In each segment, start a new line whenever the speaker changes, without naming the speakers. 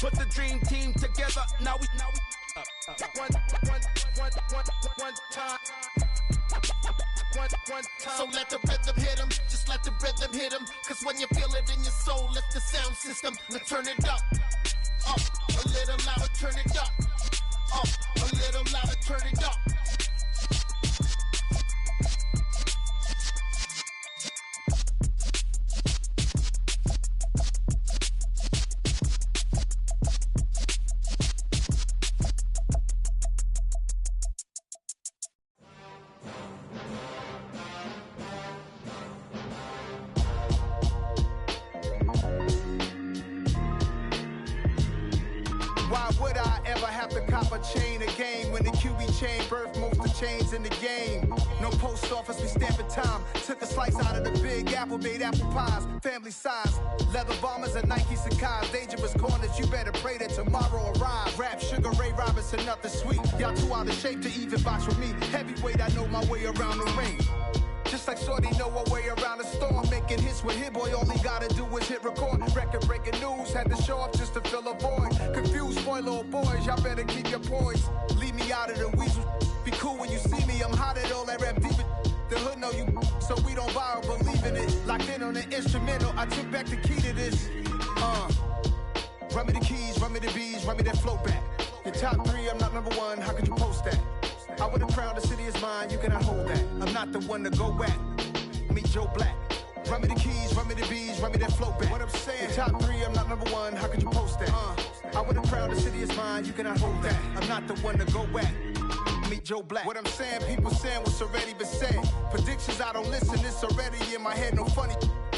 Put the dream team together. Now we one time. One time.
So let the rhythm hit 'em, just let the rhythm hit 'em. Cause when you feel it in your soul, lift the sound system. Now turn it up, a little louder, turn it up, a little louder, turn it up.
Why would I ever have to cop a chain again when the QB chain birthed most of chains in the game? No post office, we stamping time. Took a slice out of the Big Apple, made apple pies, family size. Leather bombers and Nike Sacai's. Dangerous corners, you better pray that tomorrow arrives. Rap, Sugar Ray Robinson, nothing sweet. Y'all too out of shape to even box with me. Heavyweight, I know my way around the ring. Just like Shorty know her way around the storm. Making hits with Hit Boy, all he gotta do is hit record. Record breaking news, had to show up just to fill a void. Confused boy, little boys, y'all better keep your poise. Leave me out of the weasel. Be cool when you see me, I'm hot at all that rap deep. The hood know you, so we don't borrow, believe in it. Locked in on the instrumental, I took back the key to this. Run me the keys, run me the bees, run me that flow back. Your top 3, I'm not number 1, how could you post that? I would have crowned the city is mine, you cannot hold that. I'm not the one to go back. Meet Joe Black. Run me the keys, run me the bees, run me that flow back. What I'm saying, top 3, I'm not number 1, how could you post that? I would have crowned the city is mine, you cannot hold that. I'm not the one to go back. Meet Joe Black. What I'm saying, people saying what's already been said. Predictions, I don't listen, it's already in my head, no funny.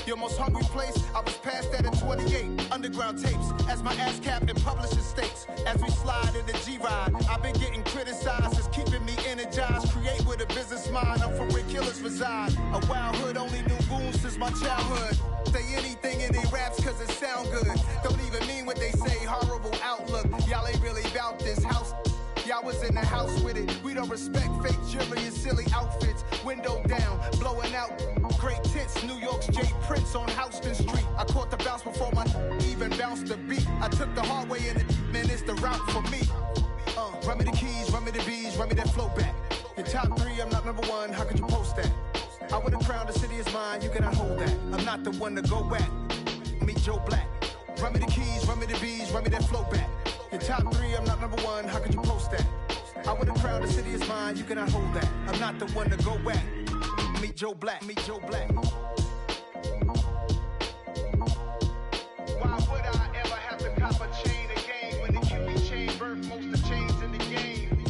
Your most hungry place, I was past that at 28. Underground tapes, as my ass capped in publishing states. As we slide in the G-Ride, I've been getting criticized, it's keeping me energized. Create with a business mind, I'm from where killers reside. A wild hood, only knew goons since my childhood. Say anything in they raps cause it sound good. Don't even mean what they say, horrible outlook. Y'all ain't really about this house. Y'all was in the house with it. We don't respect fake jewelry and silly outfits. Window down, blowing out great tits. New York's J. Prince on Houston Street. I caught the bounce before my even bounced the beat. I took the hard way in it, man, it's the route for me. Run me the keys, run me the bees, run me that flow back. Your top 3, I'm not number 1, how could you post that? I would have crowned the city is mine, you cannot hold that. I'm not the one to go back. Meet Joe Black. Run me the keys, run me the bees, run me that flow back. Your top 3, I'm not number 1, how could you post that? I would have crowned the city is mine, you cannot hold that. I'm not the one to go back. Meet Joe Black, meet Joe Black. Why would I ever have to cop a chain again when the QB chain birthed most of chains in the game?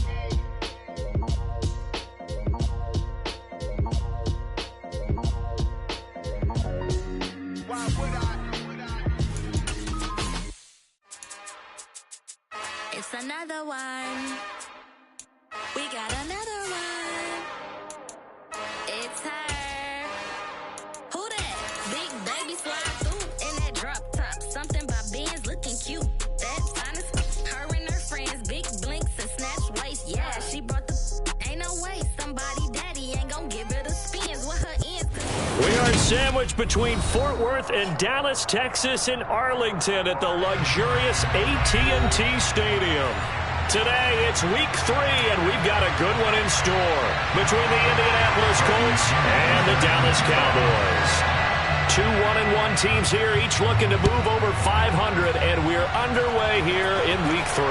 Why would I?
It's another one. We got another one. It's her. Who that? Big baby slide through in that drop top. Something by Benz looking cute. That's honest. Her and her friends, big blinks and snatch waist. Yeah, she brought the. Ain't no way somebody daddy ain't gonna give her the spins with her ends.
We are sandwiched between Fort Worth and Dallas, Texas, and Arlington at the luxurious AT&T Stadium. Today, it's week 3, and we've got a good one in store between the Indianapolis Colts and the Dallas Cowboys. 2 1-1 teams here, each looking to move over 500, and we're underway here in week 3.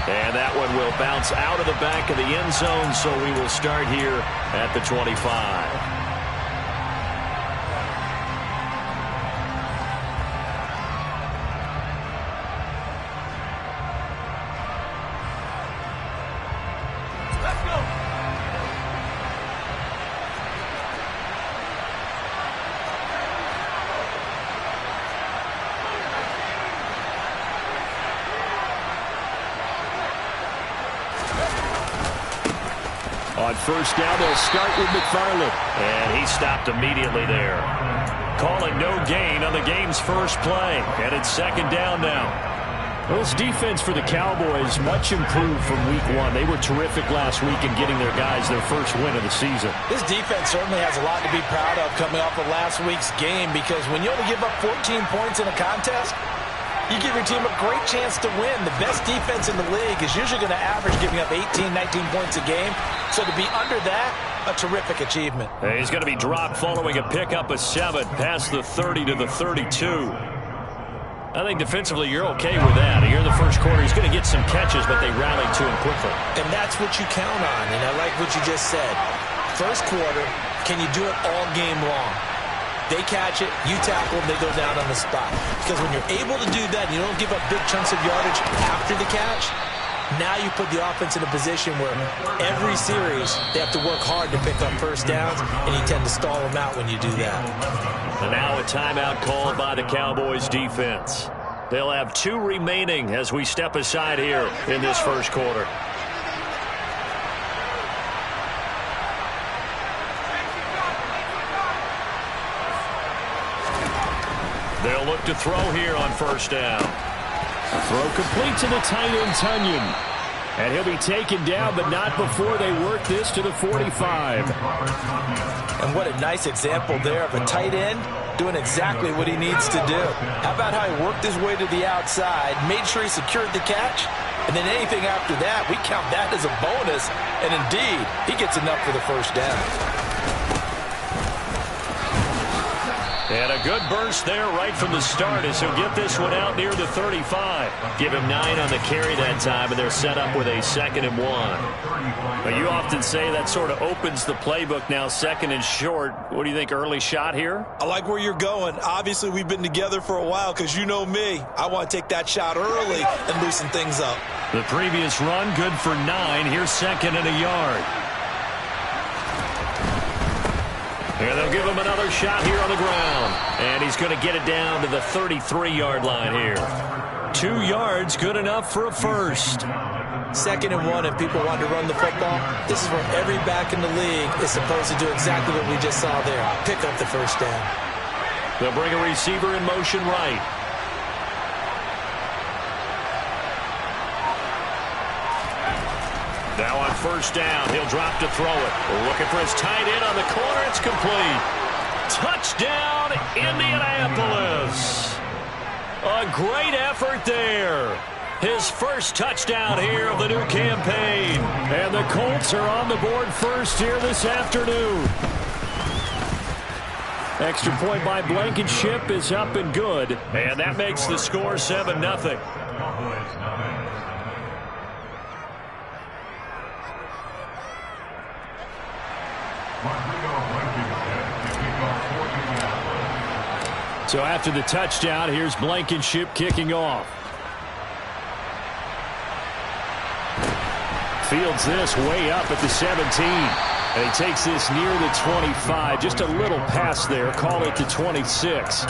And that one will bounce out of the back of the end zone, so we will start here at the 25. On first down, they'll start with McFarland. And he stopped immediately there. Calling no gain on the game's first play. And it's second down now. Well, this defense for the Cowboys much improved from week 1. They were terrific last week in getting their guys their first win of the season.
This defense certainly has a lot to be proud of coming off of last week's game, because when you only give up 14 points in a contest, You give your team a great chance to win. The best defense in the league is usually going to average giving up 18, 19 points a game. So to be under that, a terrific achievement.
He's going to be dropped following a pickup of 7 past the 30 to the 32. I think defensively you're okay with that. Here in the first quarter, he's going to get some catches, but they rallied to him quickly.
And that's what you count on, and I like what you just said. First quarter, can you do it all game long? They catch it, you tackle them, they go down on the spot. Because when you're able to do that, you don't give up big chunks of yardage after the catch, now you put the offense in a position where every series they have to work hard to pick up first downs, and you tend to stall them out when you do that.
And now a timeout called by the Cowboys defense. They'll have 2 remaining as we step aside here in this first quarter. They'll look to throw here on first down.
Throw complete to the tight end, Tunyon. And he'll be taken down, but not before they work this to the 45.
And what a nice example there of a tight end doing exactly what he needs to do. How about how he worked his way to the outside, made sure he secured the catch, and then anything after that, we count that as a bonus. And indeed, he gets enough for the first down.
And a good burst there right from the start as he'll get this one out near the 35. Give him 9 on the carry that time, and they're set up with a 2nd and 1. But you often say that sort of opens the playbook now, 2nd and short. What do you think, early shot here?
I like where you're going. Obviously, we've been together for a while because you know me. I want to take that shot early and loosen things up.
The previous run, good for 9. Here's 2nd and a yard. And they'll give him another shot here on the ground. And he's going to get it down to the 33-yard line here. 2 yards, good enough for a first.
2nd and 1, and people want to run the football. This is where every back in the league is supposed to do exactly what we just saw there. Pick up the first down.
They'll bring a receiver in motion right. Now on first down, he'll drop to throw it. Looking for his tight end on the corner. It's complete. Touchdown, Indianapolis. A great effort there. His first touchdown here of the new campaign. And the Colts are on the board first here this afternoon. Extra point by Blankenship is up and good. And that makes the score 7-0. So after the touchdown, here's Blankenship kicking off. Fields this way up at the 17. And he takes this near the 25. Just a little pass there. Call it the 26.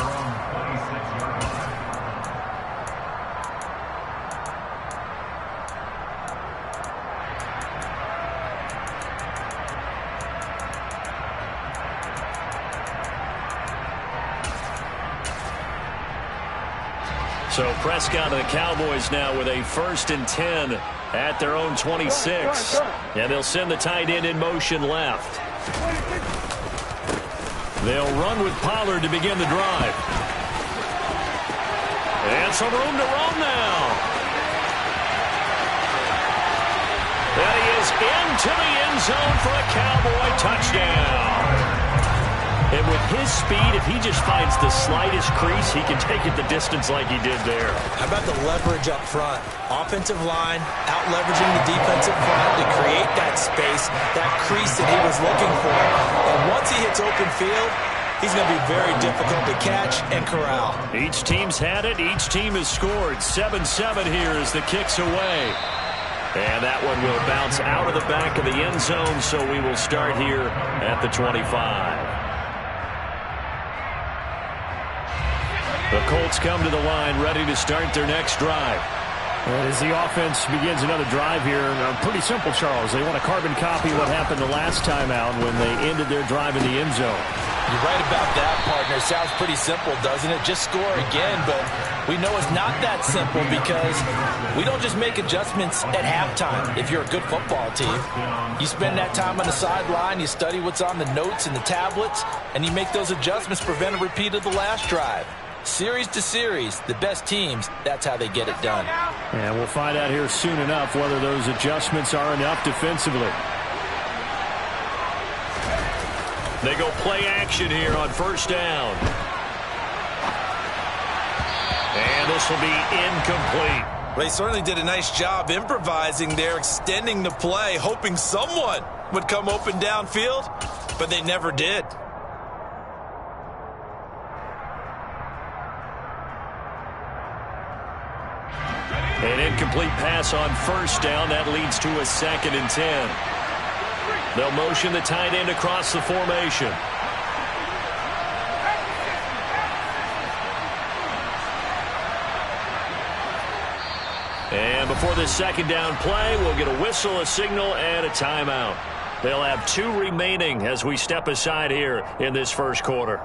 So Prescott and the Cowboys now with a 1st and 10 at their own 26. And they'll send the tight end in motion left. They'll run with Pollard to begin the drive. And some room to roam now. And he is into the end zone for a Cowboy touchdown. And with his speed, if he just finds the slightest crease, he can take it the distance like he did there.
How about the leverage up front? Offensive line out-leveraging the defensive front to create that space, that crease that he was looking for. And once he hits open field, he's going to be very difficult to catch and corral.
Each team's had it. Each team has scored. 7-7 here as the kick's away. And that one will bounce out of the back of the end zone, so we will start here at the 25. The Colts come to the line ready to start their next drive.
And as the offense begins another drive here, pretty simple, Charles. They want to carbon copy what happened the last time out when they ended their drive in the end zone.
You're right about that, partner. Sounds pretty simple, doesn't it? Just score again, but we know it's not that simple because we don't just make adjustments at halftime if you're a good football team. You spend that time on the sideline, you study what's on the notes and the tablets, and you make those adjustments to prevent a repeat of the last drive. Series to series, the best teams, that's how they get it done.
And we'll find out here soon enough whether those adjustments are enough defensively.
They go play action here on first down. And this will be incomplete.
They certainly did a nice job improvising there, extending the play, hoping someone would come open downfield, but they never did.
An incomplete pass on first down. That leads to a 2nd and 10. They'll motion the tight end across the formation. And before this 2nd down play, we'll get a whistle, a signal, and a timeout. They'll have 2 remaining as we step aside here in this first quarter.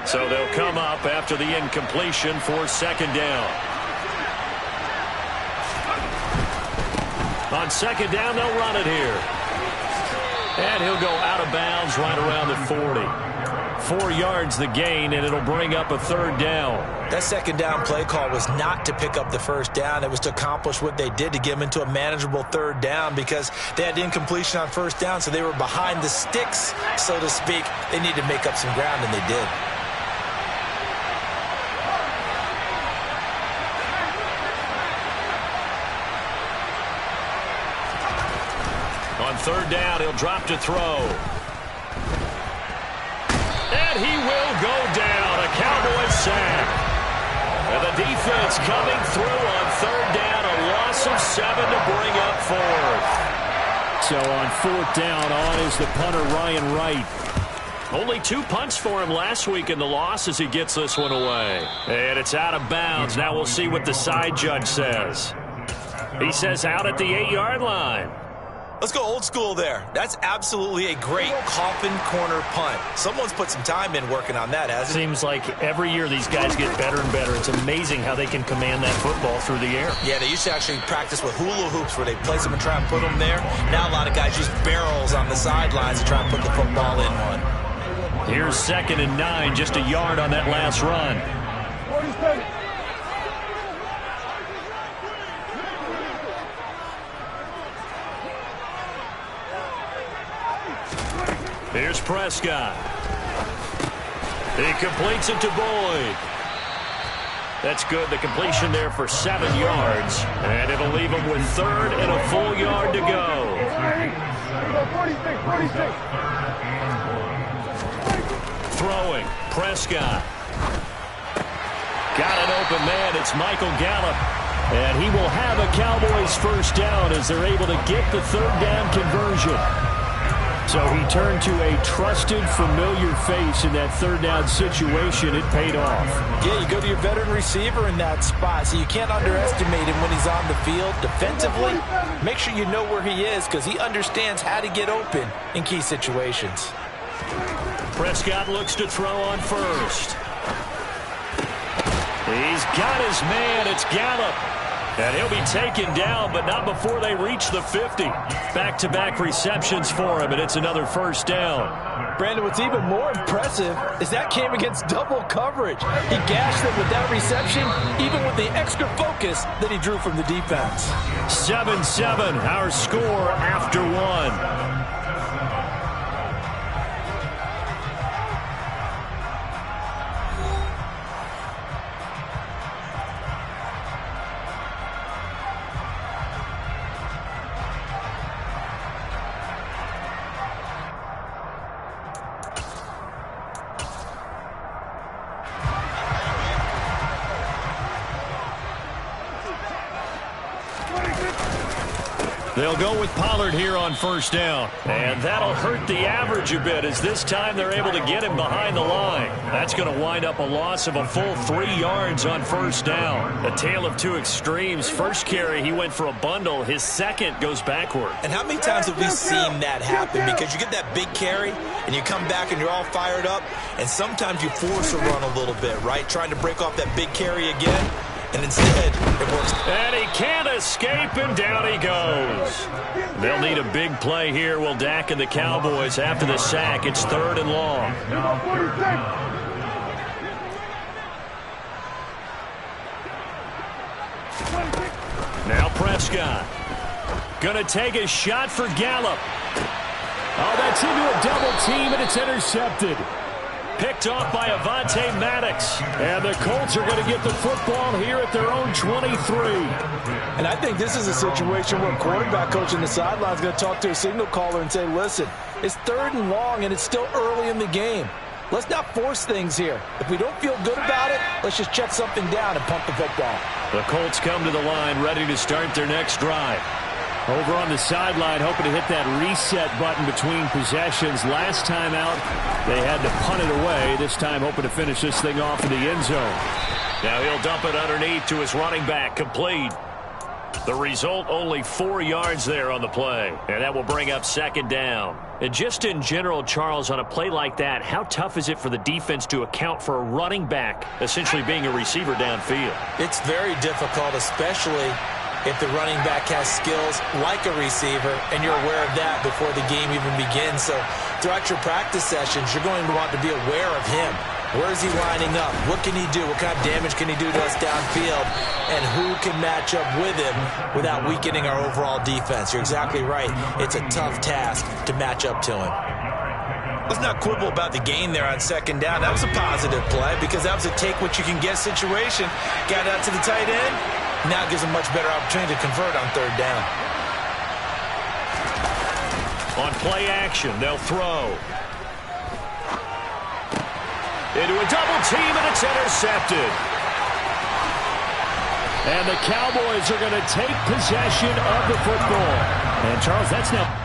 So they'll come up after the incompletion for 2nd down. On 2nd down, they'll run it here. And he'll go out of bounds right around the 40. 4 yards the gain, and it'll bring up a 3rd down.
That 2nd down play call was not to pick up the 1st down. It was to accomplish what they did, to get them into a manageable 3rd down, because they had incompletion on 1st down, so they were behind the sticks, so to speak. They needed to make up some ground, and they did.
On 3rd down, he'll drop to throw. And he will go down. A Cowboys sack. And the defense coming through on 3rd down. A loss of 7 to bring up 4th.
So on 4th down, on is the punter, Ryan Wright.
Only 2 punts for him last week in the loss as he gets this one away. And it's out of bounds. Now we'll see what the side judge says. He says out at the 8-yard line.
Let's go old school there. That's absolutely a great coffin corner punt. Someone's put some time in working on that, hasn't it?
Seems like every year these guys get better and better. It's amazing how they can command that football through the air.
Yeah, they used to actually practice with hula hoops where they place them and try and put them there. Now a lot of guys use barrels on the sidelines to try and put the football in one.
Here's 2nd and 9, just a yard on that last run. Here's Prescott. He completes it to Boyd. That's good. The completion there for 7 yards. And it'll leave him with 3rd and a full yard to go. 46. Throwing. Prescott. Got an open man. It's Michael Gallup. And he will have a Cowboys 1st down as they're able to get the 3rd down conversion.
So he turned to a trusted, familiar face in that 3rd down situation. It paid off.
Yeah, you go to your veteran receiver in that spot, so you can't underestimate him when he's on the field. Defensively, make sure you know where he is, because he understands how to get open in key situations.
Prescott looks to throw on 1st. He's got his man. It's Gallup. And he'll be taken down, but not before they reach the 50. Back-to-back receptions for him, and it's another 1st down.
Brandon, what's even more impressive is that came against double coverage. He gashed them with that reception, even with the extra focus that he drew from the defense.
7-7, our score after 1. They'll go with Pollard here on 1st down. And that'll hurt the average a bit as this time they're able to get him behind the line. That's going to wind up a loss of a full 3 yards on 1st down. A tale of 2 extremes. First carry, he went for a bundle. His second goes backward.
And how many times have we seen that happen? Because you get that big carry, and you come back and you're all fired up, and sometimes you force a run a little bit, right? Trying to break off that big carry again.
and instead it works.
And he can't escape, and down he goes. They'll need a big play here. Will Dak and the Cowboys after the sack. It's 3rd and long. Now Prescott. Gonna take a shot for Gallup.
Oh, that's into a double team, and it's intercepted.
Picked off by Avonte Maddox.
And the Colts are going to get the football here at their own 23.
And I think this is a situation where a quarterback coach on the sideline is going to talk to a signal caller and say, listen, it's 3rd and long, and it's still early in the game. Let's not force things here. If we don't feel good about it, let's just check something down and pump the football.
The Colts come to the line ready to start their next drive.
Over on the sideline, hoping to hit that reset button between possessions. Last time out, they had to punt it away. This time, hoping to finish this thing off in the end zone.
Now he'll dump it underneath to his running back, complete. The result, only 4 yards there on the play. And that will bring up 2nd down. And just in general, Charles, on a play like that, how tough is it for the defense to account for a running back essentially being a receiver downfield?
It's very difficult, especially if the running back has skills like a receiver, and you're aware of that before the game even begins. So throughout your practice sessions, you're going to want to be aware of him. Where is he lining up? What can he do? What kind of damage can he do to us downfield? And who can match up with him without weakening our overall defense? You're exactly right. It's a tough task to match up to him. Let's not quibble about the gain there on 2nd down. That was a positive play because that was a take-what-you-can-get situation. Got out to the tight end. Now it gives a much better opportunity to convert on 3rd down.
On play action, they'll throw. Into a double team, and it's intercepted.
And the Cowboys are going to take possession of the football. And, Charles, that's now...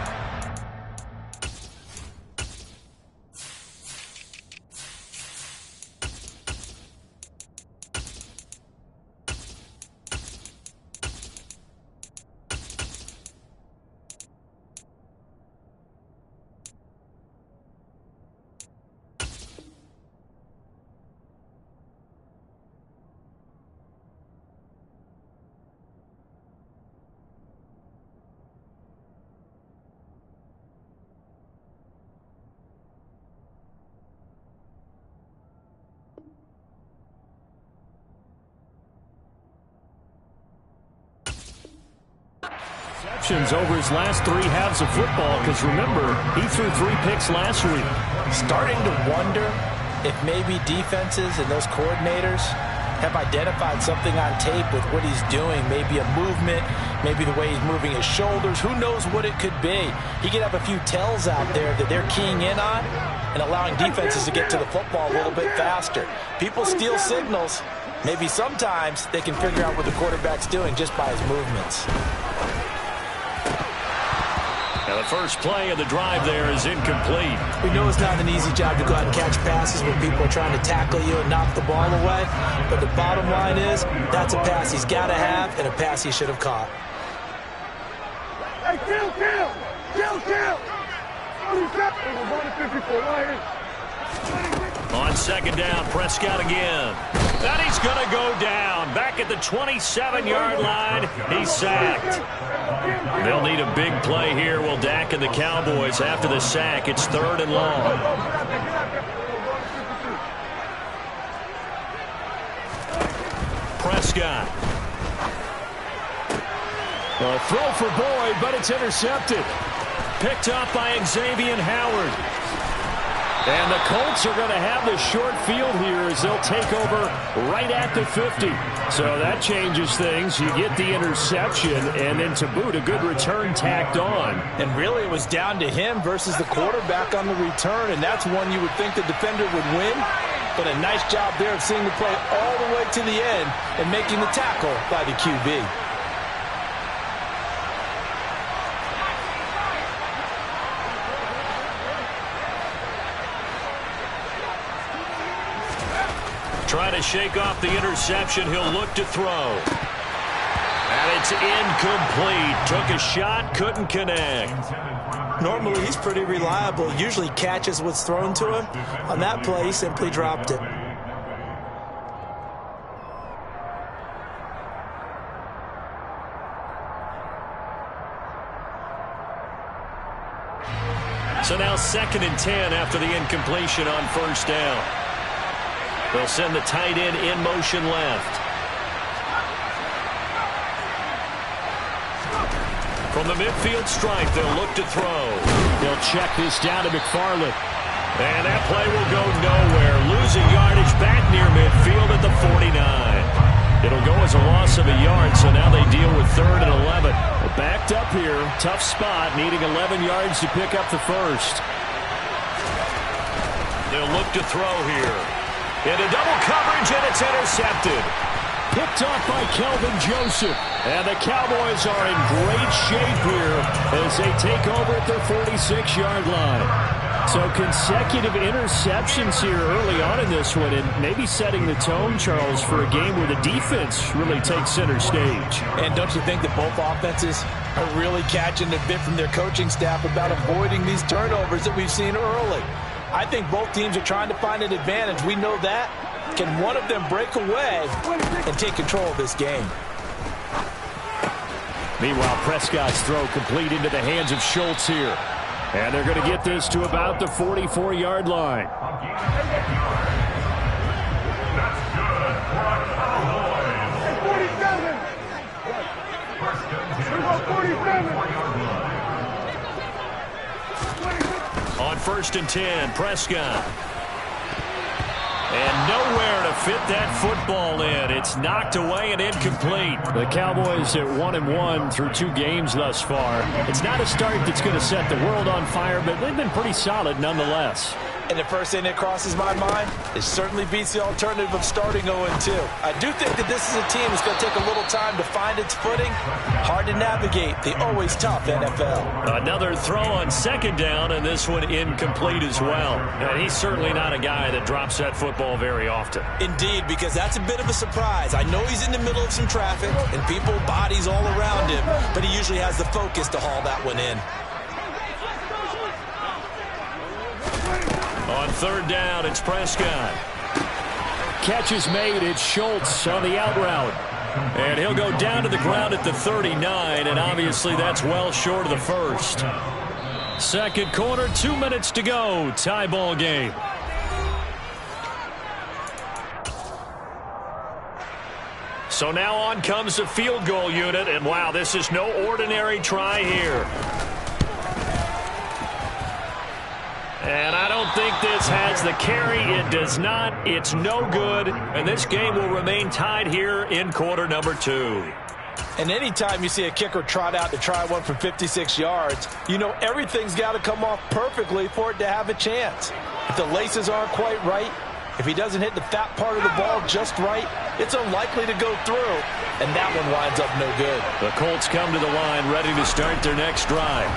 over his last 3 halves of football, because remember, he threw 3 picks last week.
Starting to wonder if maybe defenses and those coordinators have identified something on tape with what he's doing. Maybe a movement, maybe the way he's moving his shoulders. Who knows what it could be? He could have a few tells out there that they're keying in on and allowing defenses to get to the football a little bit faster. People steal signals. Maybe sometimes they can figure out what the quarterback's doing just by his movements.
Now the first play of the drive there is incomplete.
We know it's not an easy job to go out and catch passes when people are trying to tackle you and knock the ball away. But the bottom line is, that's a pass he's got to have and a pass he should have caught.
Hey, kill!
On 2nd down, Prescott again. And he's going to go down. Back at the 27-yard line, he's sacked. They'll need a big play here. Will Dak and the Cowboys after the sack. It's 3rd and long. Prescott.
A throw for Boyd, but it's intercepted.
Picked up by Xavier Howard.
And the Colts are going to have the short field here as they'll take over right at the 50. So that changes things. You get the interception, and then to boot, a good return tacked on.
And really, it was down to him versus the quarterback on the return, and that's one you would think the defender would win. But a nice job there of seeing the play all the way to the end and making the tackle by the QB.
Trying to shake off the interception. He'll look to throw. And it's incomplete. Took a shot, couldn't connect.
Normally, he's pretty reliable. Usually catches what's thrown to him. On that play, he simply dropped it.
So now 2nd and 10 after the incompletion on first down. They'll send the tight end in motion left. From the midfield stripe, they'll look to throw.
They'll check this down to McFarland.
And that play will go nowhere. Losing yardage back near midfield at the 49. It'll go as a loss of a yard, so now they deal with 3rd and 11.
Backed up here. Tough spot, needing 11 yards to pick up the first.
They'll look to throw here. Into double coverage, and it's intercepted.
Picked off by Kelvin Joseph. And the Cowboys are in great shape here as they take over at their 46-yard line. So consecutive interceptions here early on in this one, and maybe setting the tone, Charles, for a game where the defense really takes center stage.
And don't you think that both offenses are really catching a bit from their coaching staff about avoiding these turnovers that we've seen early? I think both teams are trying to find an advantage. We know that. Can one of them break away and take control of this game?
Meanwhile, Prescott's throw complete into the hands of Schultz here. And they're going to get this to about the 44-yard line.
On 1st and 10, Prescott. And nowhere to fit that football in. It's knocked away and incomplete.
The Cowboys at 1-1 through 2 games thus far. It's not a start that's going to set the world on fire, but they've been pretty solid nonetheless.
And the first thing that crosses my mind, it certainly beats the alternative of starting 0-2. I do think that this is a team that's going to take a little time to find its footing. Hard to navigate the always tough NFL.
Another throw on 2nd down, and this one incomplete as well. And he's certainly not a guy that drops that football very often.
Indeed, because that's a bit of a surprise. I know he's in the middle of some traffic and people, bodies all around him, but he usually has the focus to haul that one in.
On 3rd down, it's Prescott.
Catch is made. It's Schultz on the out route.
And he'll go down to the ground at the 39, and obviously that's well short of the first. 2nd quarter, 2 minutes to go. Tie ball game. So now on comes the field goal unit, and wow, this is no ordinary try here. And I don't think this has the carry. It does not. It's no good. And this game will remain tied here in quarter number 2.
And anytime you see a kicker trot out to try one from 56 yards, you know everything's got to come off perfectly for it to have a chance. If the laces aren't quite right, if he doesn't hit the fat part of the ball just right, it's unlikely to go through. And that one winds up no good.
The Colts come to the line ready to start their next drive.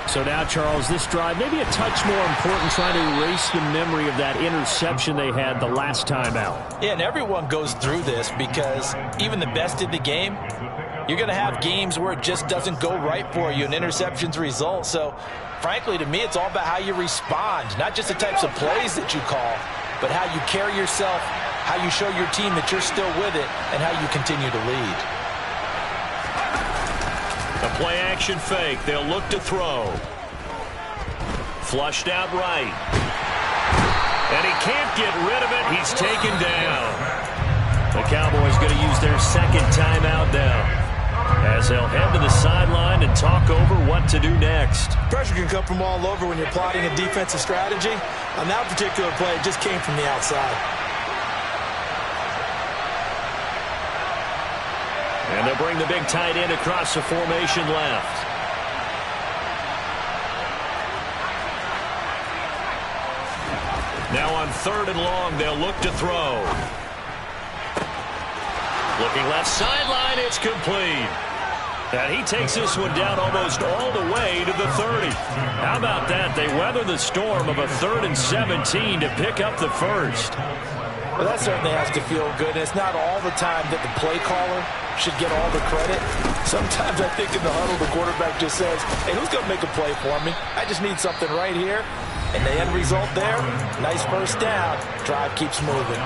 So now, Charles, this drive maybe a touch more important, trying to erase the memory of that interception they had the last time out.
Yeah, and everyone goes through this because even the best in the game, you're going to have games where it just doesn't go right for you and interceptions result. So, frankly, to me, it's all about how you respond, not just the types of plays that you call, but how you carry yourself, how you show your team that you're still with it, and how you continue to lead.
A play-action fake. They'll look to throw. Flushed out right. And he can't get rid of it. He's taken down. The Cowboys going to use their 2nd timeout now, as they'll head to the sideline and talk over what to do next.
Pressure can come from all over when you're plotting a defensive strategy. On that particular play, it just came from the outside.
And they'll bring the big tight end across the formation left. Now on 3rd and long, they'll look to throw. Looking left sideline, it's complete. And he takes this one down almost all the way to the 30. How about that? They weather the storm of a 3rd and 17 to pick up the first.
Well, that certainly has to feel good. And it's not all the time that the play caller should get all the credit. Sometimes I think in the huddle, the quarterback just says, hey, who's going to make a play for me? I just need something right here. And the end result there, nice first down. Drive keeps moving.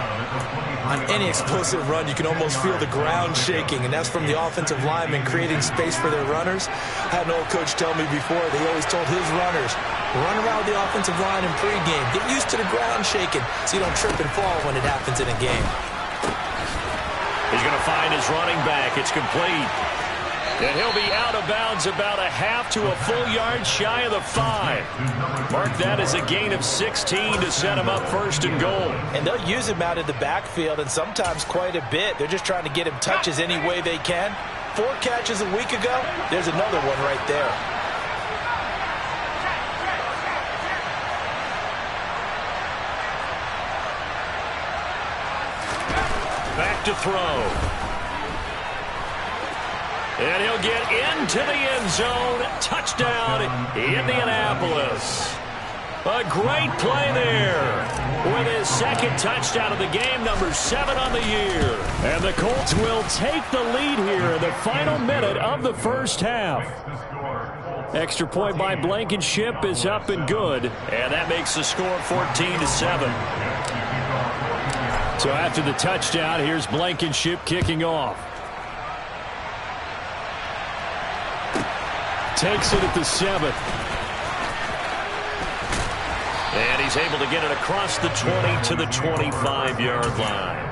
On any explosive run, you can almost feel the ground shaking, and that's from the offensive linemen creating space for their runners. I had an old coach tell me before, they always told his runners, run around the offensive line in pregame. Get used to the ground shaking so you don't trip and fall when it happens in a game.
He's going to find his running back. It's complete. And he'll be out of bounds about a half to a full yard shy of the 5. Mark that as a gain of 16 to set him up first and goal.
And they'll use him out of the backfield, and sometimes quite a bit. They're just trying to get him touches any way they can. 4 catches a week ago, there's another one right there.
Back to throw. And he'll get into the end zone. Touchdown, Indianapolis. A great play there with his second touchdown of the game, number 7 on the year. And the Colts will take the lead here in the final minute of the first half. Extra point by Blankenship is up and good. And that makes the score 14-7. So after the touchdown, here's Blankenship kicking off. Takes it at the 7. And he's able to get it across the 20 to the 25-yard line.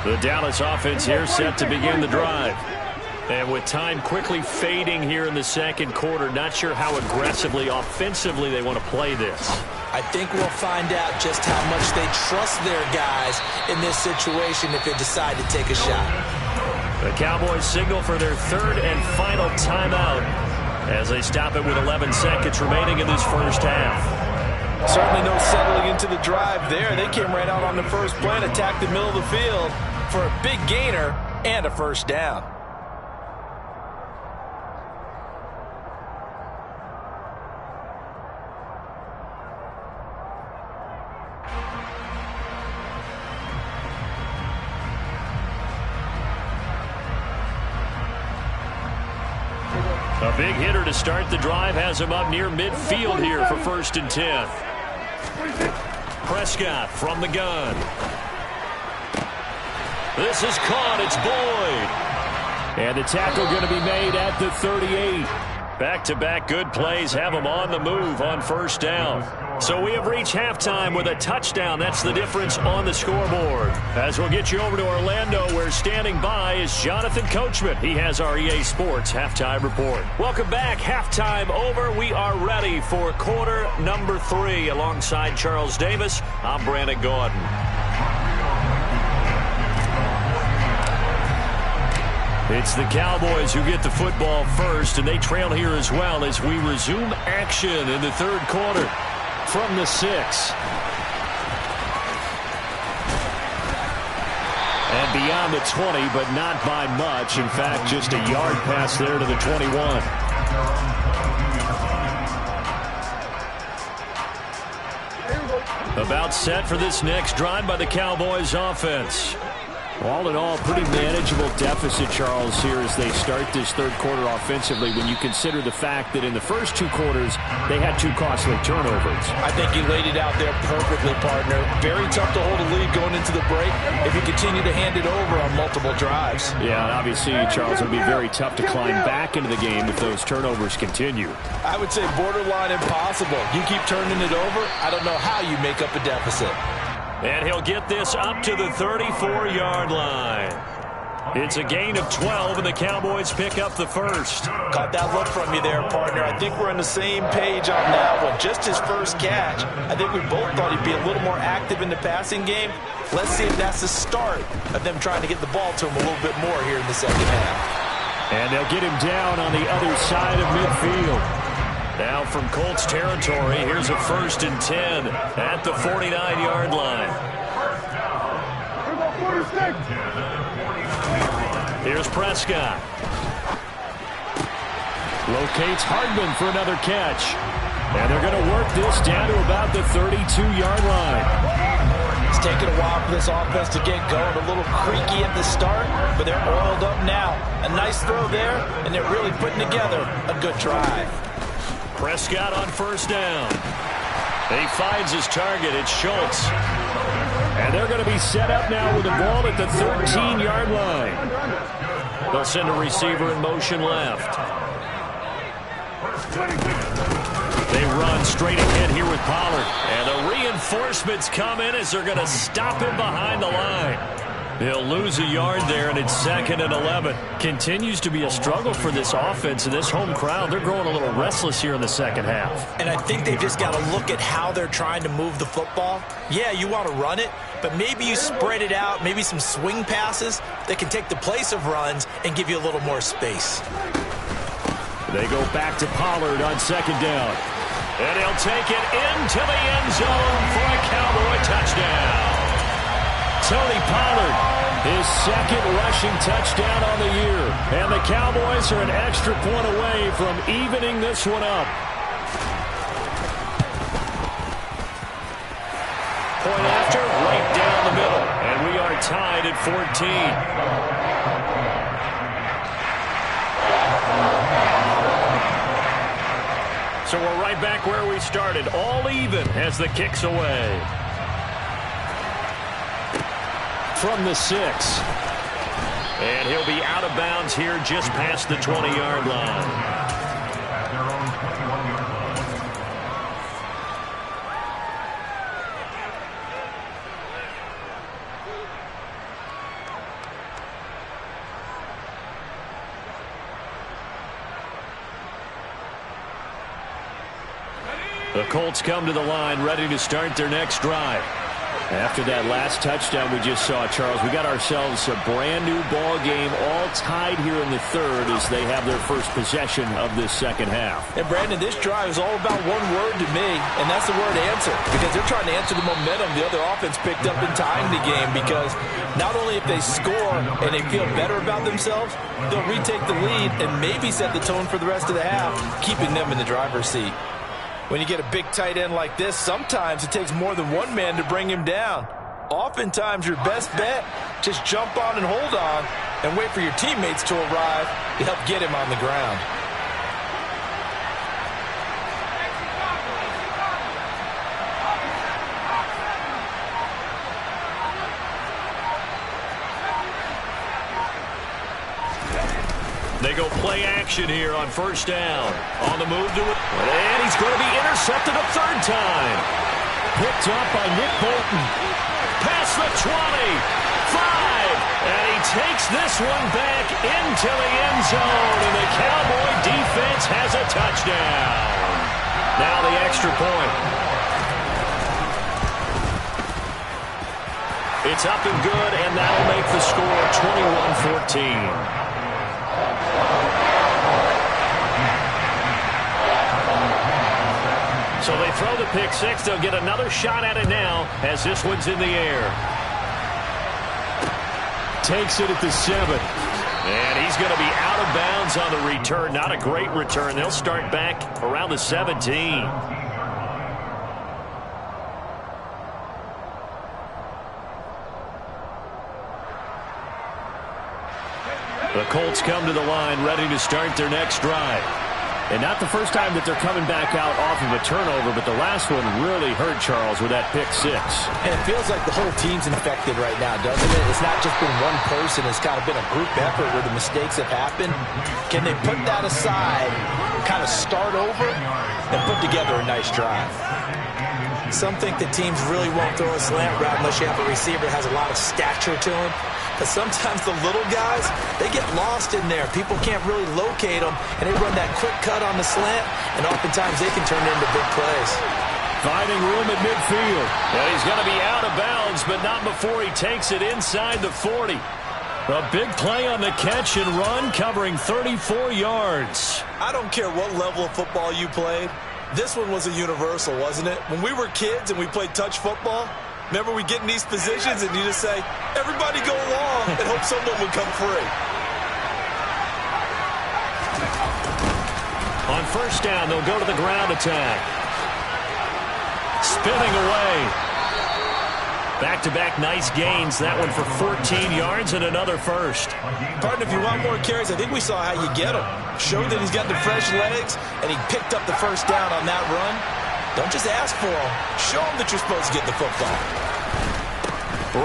The Dallas offense here set to begin the drive. And with time quickly fading here in the second quarter, not sure how aggressively, offensively they want to play this.
I think we'll find out just how much they trust their guys in this situation if they decide to take a shot.
The Cowboys signal for their third and final timeout as they stop it with 11 seconds remaining in this first half.
Certainly no settling into the drive there. They came right out on the first play and attacked the middle of the field for a big gainer and a first down.
A big hitter to start the drive has him up near midfield here for 1st and 10. Prescott from the gun. This is caught. It's Boyd. And the tackle going to be made at the 38. Back-to-back good plays have them on the move on first down. So we have reached halftime with a touchdown. That's the difference on the scoreboard. As we'll get you over to Orlando, where standing by is Jonathan Coachman. He has our EA Sports Halftime Report. Welcome back. Halftime over. We are ready for quarter number 3. Alongside Charles Davis, I'm Brandon Gordon. It's the Cowboys who get the football first, and they trail here as well as we resume action in the third quarter from the 6. And beyond the 20, but not by much. In fact, just a yard pass there to the 21. About set for this next drive by the Cowboys offense. All in all, pretty manageable deficit, Charles, here as they start this third quarter offensively when you consider the fact that in the first 2 quarters, they had 2 costly turnovers.
I think you laid it out there perfectly, partner. Very tough to hold a lead going into the break if you continue to hand it over on multiple drives.
Yeah, and obviously, Charles, it would be very tough to climb back into the game if those turnovers continue.
I would say borderline impossible. You keep turning it over, I don't know how you make up a deficit.
And he'll get this up to the 34-yard line. It's a gain of 12, and the Cowboys pick up the first.
Caught that look from you there, partner. I think we're on the same page on that one. Just his first catch. I think we both thought he'd be a little more active in the passing game. Let's see if that's the start of them trying to get the ball to him a little bit more here in the second half.
And they'll get him down on the other side of midfield.
Now from Colts territory, here's a 1st and 10 at the 49-yard line. Here's Prescott. Locates Hardman for another catch. And they're going to work this down to about the 32-yard line.
It's taken a while for this offense to get going. A little creaky at the start, but they're oiled up now. A nice throw there, and they're really putting together a good drive.
Prescott on 1st down. He finds his target. It's Schultz. And they're going to be set up now with the ball at the 13-yard line. They'll send a receiver in motion left. They run straight ahead here with Pollard. And the reinforcements come in as they're going to stop him behind the line. They'll lose a yard there, and it's 2nd and 11. Continues to be a struggle for this offense and this home crowd. They're growing a little restless here in the second half.
And I think they've just got to look at how they're trying to move the football. Yeah, you want to run it, but maybe you spread it out, maybe some swing passes that can take the place of runs and give you a little more space.
They go back to Pollard on 2nd down. And he'll take it into the end zone for a Cowboy touchdown. Tony Pollard, his 2nd rushing touchdown on the year. And the Cowboys are an extra point away from evening this one up. Point after, right down the middle. And we are tied at 14. So we're right back where we started, all even as the kick's away. From the 6. And he'll be out of bounds here just past the 20-yard line. The Colts come to the line, ready to start their next drive. After that last touchdown we just saw, Charles, we got ourselves a brand-new ball game, all tied here in the 3rd as they have their first possession of this second half.
And, Brandon, this drive is all about one word to me, and that's the word answer, because they're trying to answer the momentum the other offense picked up in tying the game, because not only if they score and they feel better about themselves, they'll retake the lead and maybe set the tone for the rest of the half, keeping them in the driver's seat. When you get a big tight end like this, sometimes it takes more than one man to bring him down. Oftentimes, your best bet, just jump on and hold on and wait for your teammates to arrive to help get him on the ground.
They go play action here on 1st down. On the move to it. And he's going to be intercepted a 3rd time. Picked up by Nick Bolton. Past the 20. 5. And he takes this one back into the end zone. And the Cowboy defense has a touchdown. Now the extra point. It's up and good, and that'll make the score 21-14. So they throw the pick 6. They'll get another shot at it now as this one's in the air. Takes it at the 7. And he's going to be out of bounds on the return. Not a great return. They'll start back around the 17. The Colts come to the line ready to start their next drive. And not the first time that they're coming back out off of a turnover, but the last one really hurt Charles with that pick 6.
And it feels like the whole team's infected right now, doesn't it? It's not just been one person. It's kind of been a group effort where the mistakes have happened. Can they put that aside, kind of start over, and put together a nice drive? Some think that teams really won't throw a slant route unless you have a receiver that has a lot of stature to him. But sometimes the little guys, they get lost in there. People can't really locate them, and they run that quick cut on the slant, and oftentimes they can turn it into big plays.
Finding room at midfield. And he's going to be out of bounds, but not before he takes it inside the 40. A big play on the catch and run, covering 34 yards.
I don't care what level of football you played. This one was a universal, wasn't it? When we were kids and we played touch football, remember we get in these positions and you just say, everybody go along, and hope someone would come free.
On first down, they'll go to the ground attack. Spinning away. Back-to-back nice gains. That one for 14 yards and another first.
Partner, if you want more carries, I think we saw how you get him. Showed that he's got the fresh legs, and he picked up the first down on that run. Don't just ask for him. Show him that you're supposed to get the football.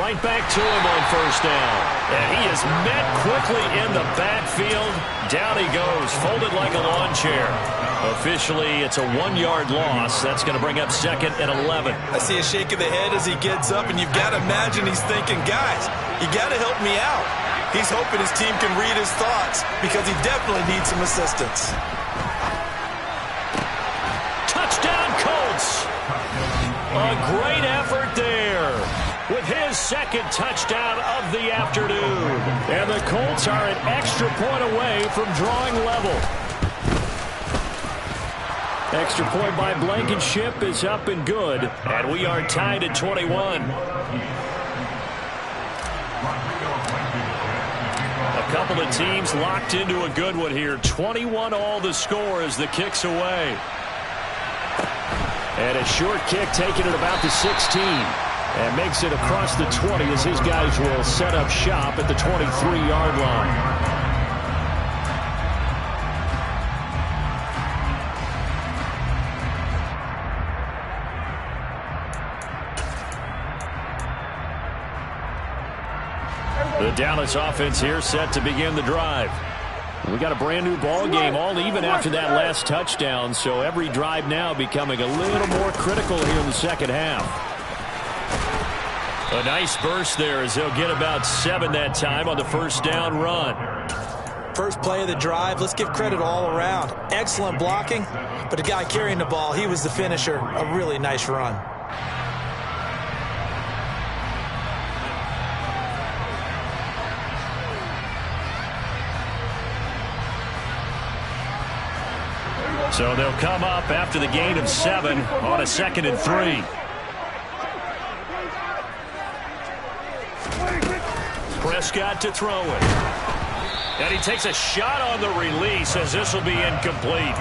Right back to him on first down. And he is met quickly in the backfield. Down he goes, folded like a lawn chair. Officially, it's a 1-yard loss. That's going to bring up second and 11.
I see a shake of the head as he gets up, and you've got to imagine he's thinking, guys, you got to help me out. He's hoping his team can read his thoughts because he definitely needs some assistance.
Touchdown, Colts. A great effort there with his second touchdown of the afternoon. And the Colts are an extra point away from drawing level. Extra point by Blankenship is up and good. And we are tied at 21. A couple of teams locked into a good one here. 21 all the score as the kick's away. And a short kick taken at about the 16. And makes it across the 20 as his guys will set up shop at the 23-yard line. The Dallas offense here set to begin the drive. We got a brand new ball game, all even after that last touchdown, so every drive now becoming a little more critical here in the second half. A nice burst there as they'll get about 7 that time on the first down run.
First play of the drive, let's give credit all around. Excellent blocking, but the guy carrying the ball, he was the finisher. A really nice run.
So they'll come up after the gain of 7 on a 2nd and 3. Prescott to throw it. And he takes a shot on the release as this will be incomplete.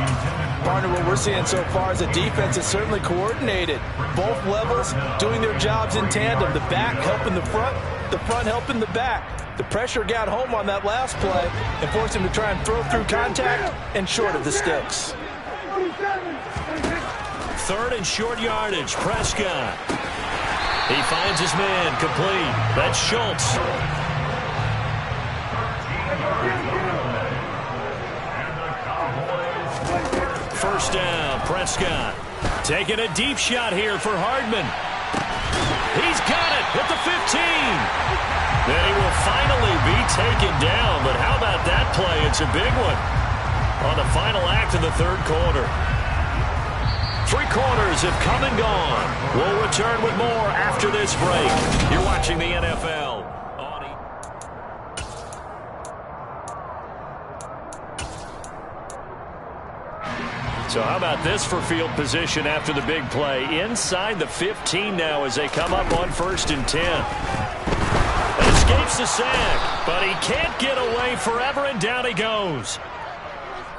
Partner, what we're seeing so far is the defense is certainly coordinated. Both levels doing their jobs in tandem. The back helping the front helping the back. The pressure got home on that last play and forced him to try and throw through contact and short of the sticks.
3rd and short yardage. Prescott. He finds his man complete. That's Schultz. First down, Prescott. Taking a deep shot here for Hardman. He's got it at the 15. Then he will finally be taken down, but how about that play? It's a big one on the final act of the 3rd quarter. 3 quarters have come and gone. We'll return with more after this break. You're watching the NFL. So how about this for field position after the big play? Inside the 15 now as they come up on 1st and 10. Escapes the sack, but he can't get away forever, and down he goes.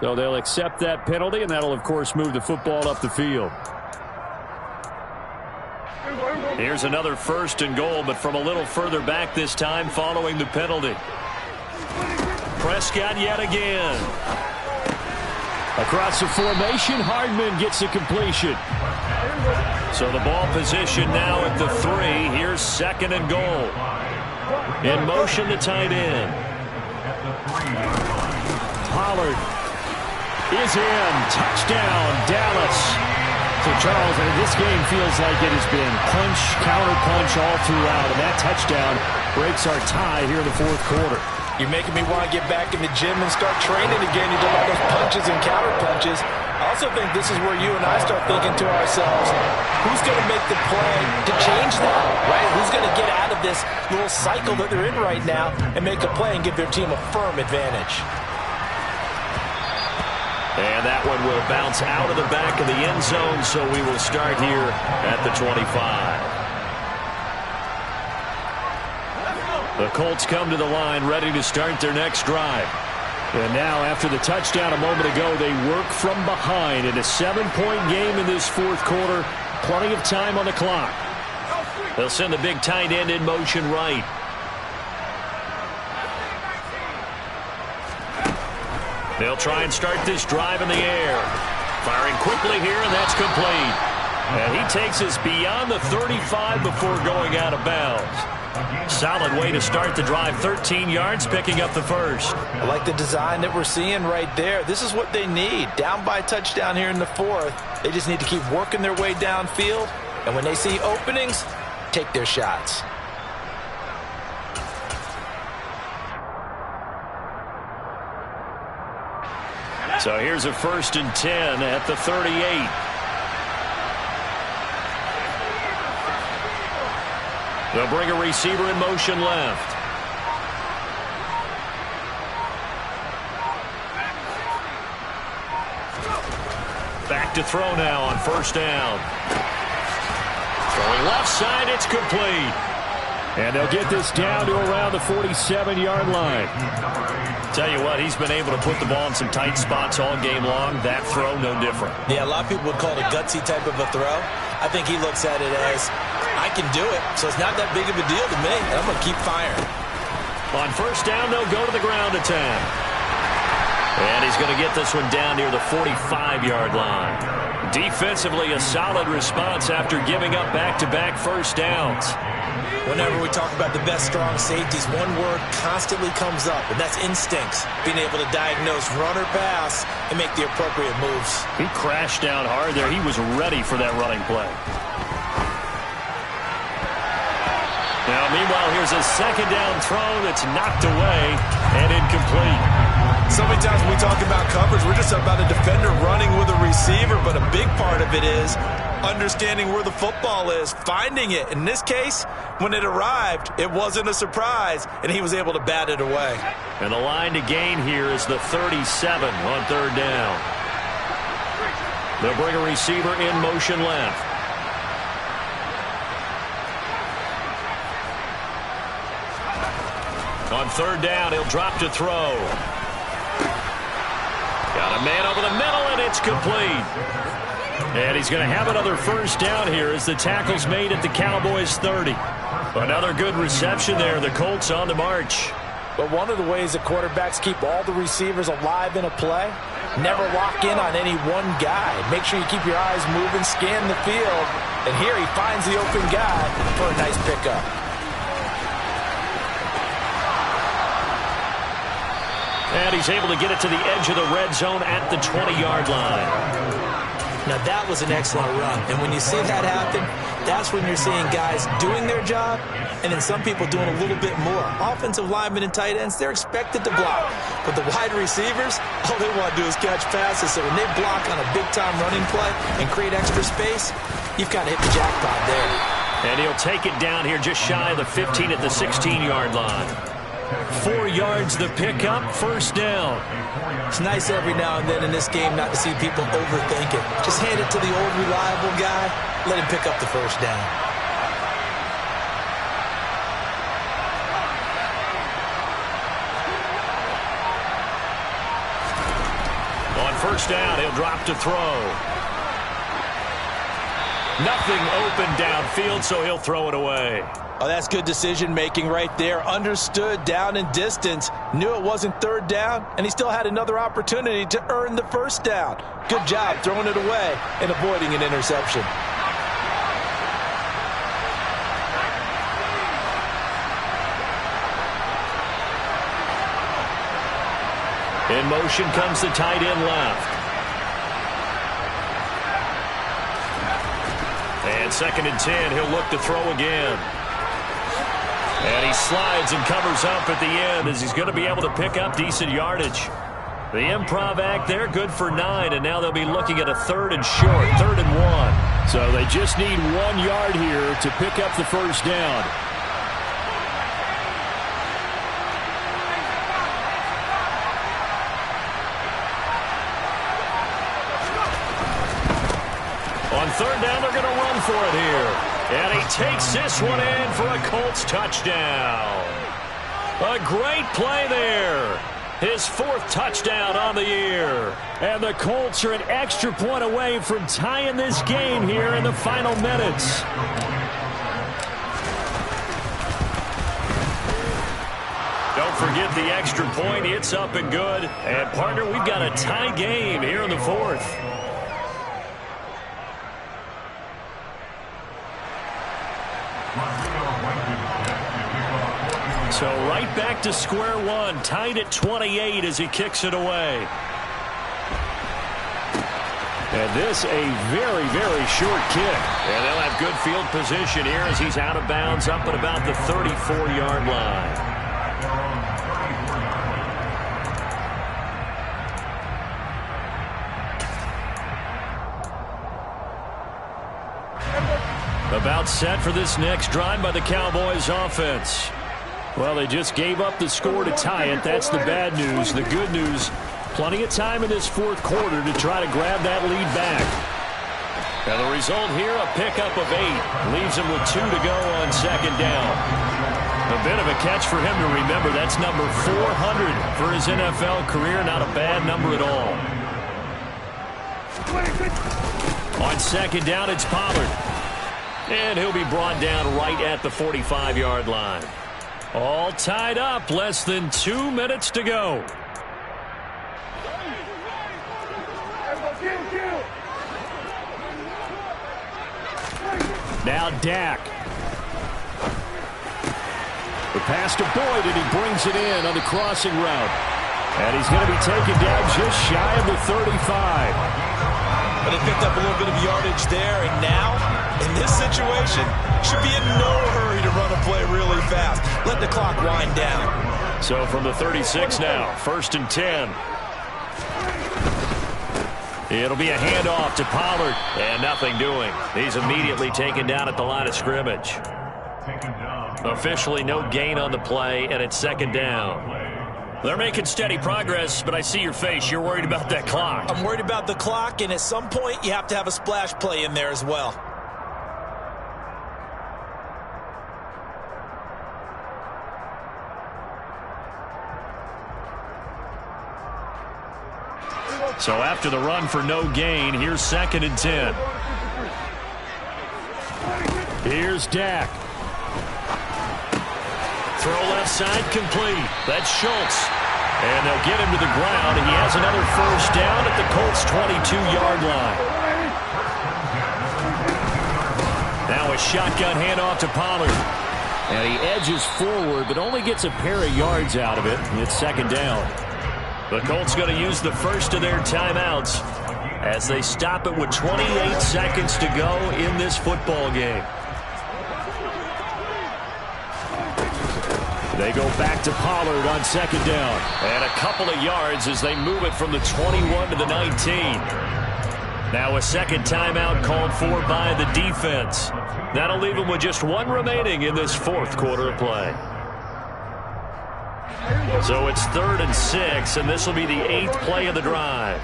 So they'll accept that penalty, and that'll, of course, move the football up the field. Here's another 1st and goal, but from a little further back this time following the penalty. Prescott yet again. Across the formation, Hardman gets the completion. So the ball position now at the 3. Here's 2nd and goal. In motion, the tight end. Pollard is in. Touchdown, Dallas.
So, Charles, this game feels like it has been punch, counter punch all throughout, and that touchdown breaks our tie here in the 4th quarter.
You're making me want to get back in the gym and start training again. You do all those punches and counter punches. I also think this is where you and I start thinking to ourselves, who's going to make the play to change that, right? Who's going to get out of this little cycle that they're in right now and make a play and give their team a firm advantage?
And that one will bounce out of the back of the end zone, so we will start here at the 25. The Colts come to the line ready to start their next drive. And now, after the touchdown a moment ago, they work from behind in a 7-point game in this fourth quarter. Plenty of time on the clock. They'll send the big tight end in motion right. They'll try and start this drive in the air. Firing quickly here, and that's complete. And he takes us beyond the 35 before going out of bounds. Solid way to start the drive. 13 yards, picking up the first.
I like the design that we're seeing right there. This is what they need. Down by a touchdown here in the fourth. They just need to keep working their way downfield. And when they see openings, take their shots.
So here's a 1st and 10 at the 38. They'll bring a receiver in motion left. Back to throw now on 1st down. Throwing left side, it's complete.
And they'll get this down to around the 47-yard line.
Tell you what, he's been able to put the ball in some tight spots all game long. That throw, no different.
Yeah, a lot of people would call it a gutsy type of a throw. I think he looks at it as, I can do it, so it's not that big of a deal to me, and I'm going to keep firing.
On 1st down, they'll go to the ground attack. And he's going to get this one down near the 45-yard line. Defensively, a solid response after giving up back-to-back 1st downs.
Whenever we talk about the best strong safeties, one word constantly comes up, and that's instincts. Being able to diagnose run or pass and make the appropriate moves.
He crashed down hard there. He was ready for that running play. Now, meanwhile, here's a 2nd down throw that's knocked away and incomplete.
So many times when we talk about coverage, we're just about a defender running with a receiver, but a big part of it is understanding where the football is, finding it. In this case, when it arrived, it wasn't a surprise, and he was able to bat it away.
And the line to gain here is the 37 on 3rd down. They'll bring a receiver in motion left. On 3rd down, he'll drop to throw. Got a man over the middle, and it's complete. And he's going to have another 1st down here as the tackle's made at the Cowboys' 30. Another good reception there. The Colts on the march.
But one of the ways that quarterbacks keep all the receivers alive in a play, never lock in on any one guy. Make sure you keep your eyes moving, scan the field. And here he finds the open guy for a nice pickup.
And he's able to get it to the edge of the red zone at the 20-yard line.
Now, that was an excellent run. And when you see that happen, that's when you're seeing guys doing their job and then some people doing a little bit more. Offensive linemen and tight ends, they're expected to block. But the wide receivers, all they want to do is catch passes. So when they block on a big-time running play and create extra space, you've kind of hit the jackpot there.
And he'll take it down here just shy of the 15 at the 16-yard line. 4 yards the pickup, 1st down.
It's nice every now and then in this game not to see people overthink it. Just hand it to the old reliable guy, let him pick up the 1st down.
On 1st down, he'll drop to throw. Nothing open downfield, so he'll throw it away.
Oh, that's good decision-making right there. Understood down and distance. Knew it wasn't 3rd down, and he still had another opportunity to earn the 1st down. Good job throwing it away and avoiding an interception.
In motion comes the tight end left. And 2nd and 10, he'll look to throw again. And he slides and covers up at the end as he's going to be able to pick up decent yardage. The improv act there, good for 9, and now they'll be looking at a 3rd and short, 3rd and 1.
So they just need 1 yard here to pick up the first down.
On 3rd down, they're going to run for it here. And he takes this one in for a Colts touchdown. A great play there. His 4th touchdown on the year.
And the Colts are an extra point away from tying this game here in the final minutes.
Don't forget the extra point. It's up and good. And, partner, we've got a tie game here in the 4th. So right back to square one, tied at 28 as he kicks it away.
And this a very, very short kick.
And they'll have good field position here as he's out of bounds up at about the 34-yard line. About set for this next drive by the Cowboys offense.
Well, they just gave up the score to tie it. That's the bad news. The good news, plenty of time in this 4th quarter to try to grab that lead back.
And the result here, a pickup of 8. Leaves him with 2 to go on 2nd down. A bit of a catch for him to remember. That's number 400 for his NFL career. Not a bad number at all. On 2nd down, it's Pollard. And he'll be brought down right at the 45-yard line. All tied up, less than 2 minutes to go.
Now Dak. The pass to Boyd, and he brings it in on the crossing route. And he's going to be taken down just shy of the 35.
But they picked up a little bit of yardage there, and now, in this situation, should be in no hurry to run a play really fast. Let the clock wind down.
So from the 36 now, 1st and 10. It'll be a handoff to Pollard, and nothing doing. He's immediately taken down at the line of scrimmage. Officially no gain on the play, and it's 2nd down. They're making steady progress, but I see your face. You're worried about that clock.
I'm worried about the clock, and at some point, you have to have a splash play in there as well.
So after the run for no gain, here's 2nd and 10.
Here's Dak.
Throw left side complete. That's Schultz. And they'll get him to the ground. He has another 1st down at the Colts' 22-yard line. Now a shotgun handoff to Pollard.
And he edges forward, but only gets a pair of yards out of it. It's 2nd down.
The Colts going to use the first of their timeouts as they stop it with 28 seconds to go in this football game.
They go back to Pollard on 2nd down.
And a couple of yards as they move it from the 21 to the 19. Now a 2nd timeout called for by the defense. That'll leave them with just 1 remaining in this 4th quarter of play. So it's 3rd and 6, and this will be the 8th play of the drive.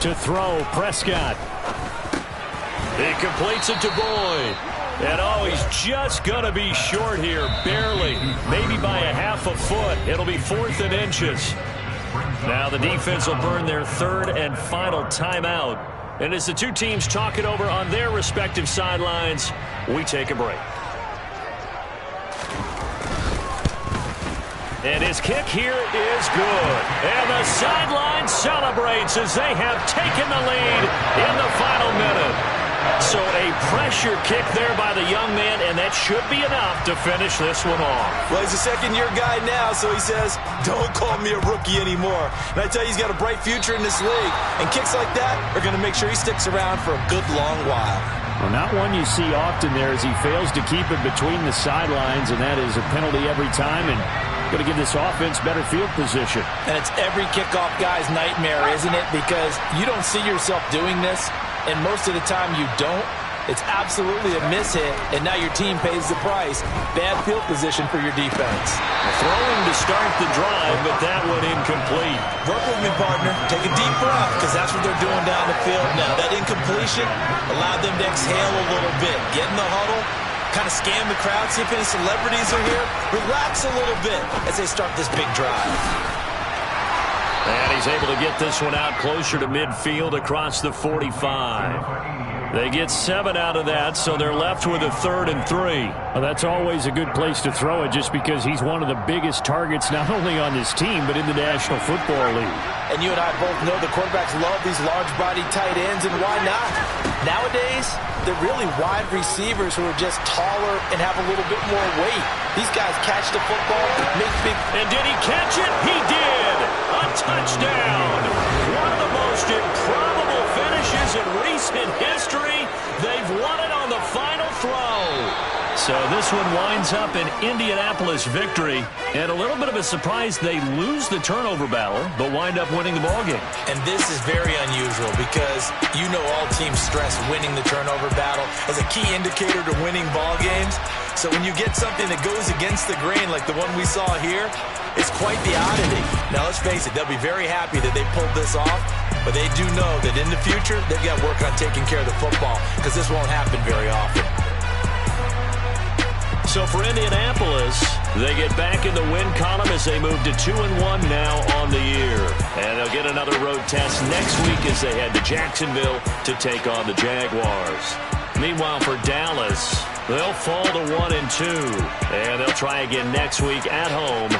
To throw, Prescott.
He completes it to Boyd. And he's just going to be short here, barely, maybe by a half a foot. It'll be 4th and inches. Now the defense will burn their 3rd and final timeout. And as the two teams talk it over on their respective sidelines, we take a break. And his kick here is good. And the sideline celebrates as they have taken the lead in the final minute. So a pressure kick there by the young man, and that should be enough to finish this one off.
Well, he's a 2nd-year guy now, so he says, don't call me a rookie anymore. And I tell you, he's got a bright future in this league. And kicks like that are going to make sure he sticks around for a good long while.
Well, not one you see often there as he fails to keep it between the sidelines, and that is a penalty every time, and going to give this offense better field position.
And it's every kickoff guy's nightmare, isn't it? Because you don't see yourself doing this, and most of the time you don't. It's absolutely a mishit, and now your team pays the price. Bad field position for your defense.
Throwing to start the drive, but that one incomplete.
Work with me, partner. Take a deep breath, because that's what they're doing down the field now. That incompletion allowed them to exhale a little bit. Get in the huddle, kind of scan the crowd, see if any celebrities are here. Relax a little bit as they start this big drive.
And he's able to get this one out closer to midfield across the 45. They get 7 out of that, so they're left with a 3rd and 3.
Well, that's always a good place to throw it just because he's one of the biggest targets not only on this team but in the National Football League.
And you and I both know the quarterbacks love these large-bodied tight ends, and why not? Nowadays, they're really wide receivers who are just taller and have a little bit more weight. These guys catch the football, make big...
And did he catch it? He did! A touchdown! One of the most improbable finishes in recent history. They've won it on the final throw. So this one winds up an Indianapolis victory. And a little bit of a surprise, they lose the turnover battle, but wind up winning the ballgame.
And this is very unusual because you know all teams stress winning the turnover battle as a key indicator to winning ball games. So when you get something that goes against the grain like the one we saw here, it's quite the oddity. Now let's face it, they'll be very happy that they pulled this off, but they do know that in the future, they've got to work on taking care of the football because this won't happen very often.
So for Indianapolis, they get back in the win column as they move to 2-1 now on the year. And they'll get another road test next week as they head to Jacksonville to take on the Jaguars. Meanwhile, for Dallas, they'll fall to 1-2. And they'll try again next week at home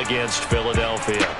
against Philadelphia.